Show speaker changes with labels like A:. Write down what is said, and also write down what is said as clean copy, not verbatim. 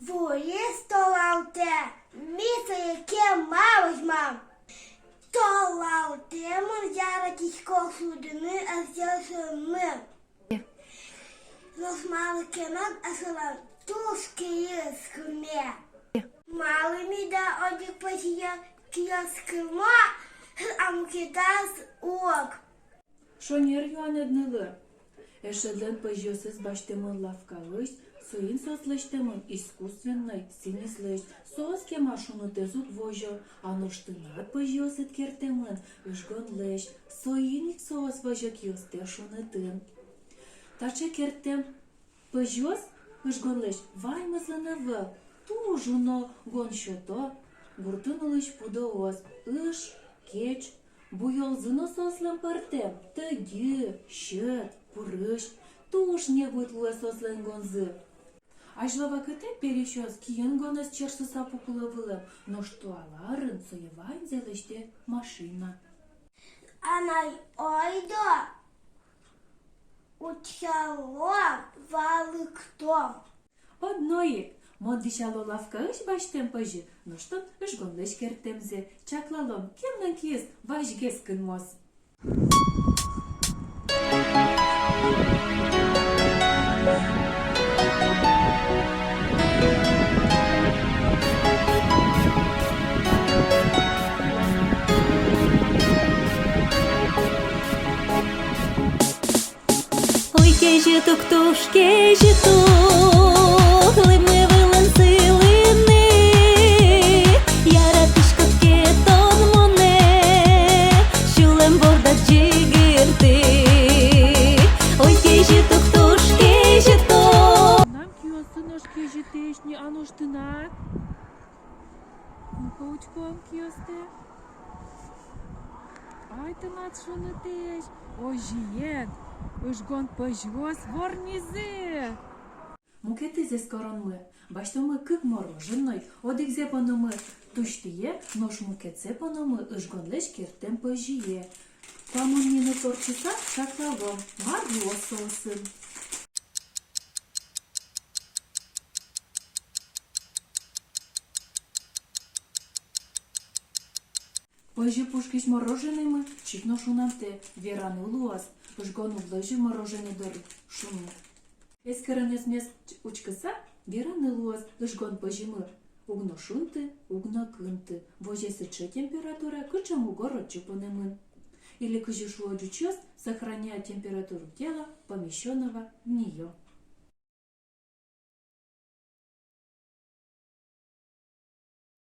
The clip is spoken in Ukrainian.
A: Вулістолавте, місце, яке мало мам. Толавте, мунзяратісько судини, а зясами. Розмали кемак, а салам тушки скме. Мали мі да одік пасія кіоскима, а мукидас ок.
B: Шонер юанеднылы. Эшедлен пыжёсыз баштемын лавкалыш, сыйын сослыштемын искусственный, синислыш, сооске машуну тезут вожо, аноштынат пыжёсыт кертемын, ышгонлыш, соиник соос вожо киосте шунытын. Таче кертем пыжёс, ышгонлыш, ваймызлыны выл, тужуно гон шото, гуртынылыш пудоос, ыш, кеч, буйолзыно сослым пыртем, тыги, щет, пурыш, туш не будет луэ сослын гонзы. Ажлава кыте перещёс киен гоныз черсы сапукулы вылым, но что аларын соевайн зелыште машина.
A: Анай ойдо, учало валыктом.
B: Одноик, мондишало лавкаыш баштем пыжы, но что ышгонлыш кертемзе, чаклалом кемнен киес важгес кынмос.
C: Ой, кежіток, туш, кежіток, лими вилен силини, яратишко ткетон моне, щулем бордак джигирти. Ой, кежіток, туш, кежіток.
B: Нам киосынош кежетешни, аноштынат. Паучком киосте. Айтынат шунытеш. Ой, жиен. Ышгон пыжёс ворнизе. Мукетизе скоронмы. Баштомы кык мороженой. Одикзе пономы туштие, нош мукетсе пономы ышгонлеш кертем пыжие. Памоннины торчиса шаклавом. Марло соусын. Пыжы пушкиш мороженымы, чикно шунамте, вераны луас, ышгону влыжы мороженедыр шуну. Эскеренес мес учкыса, вераны луас, ышгон пыжымы, угно шунты, угно кынты, вожесыче температура кычам угород чупанымын. Или кыжышло дючёс сохраняет температуру тела, помещенного в нее.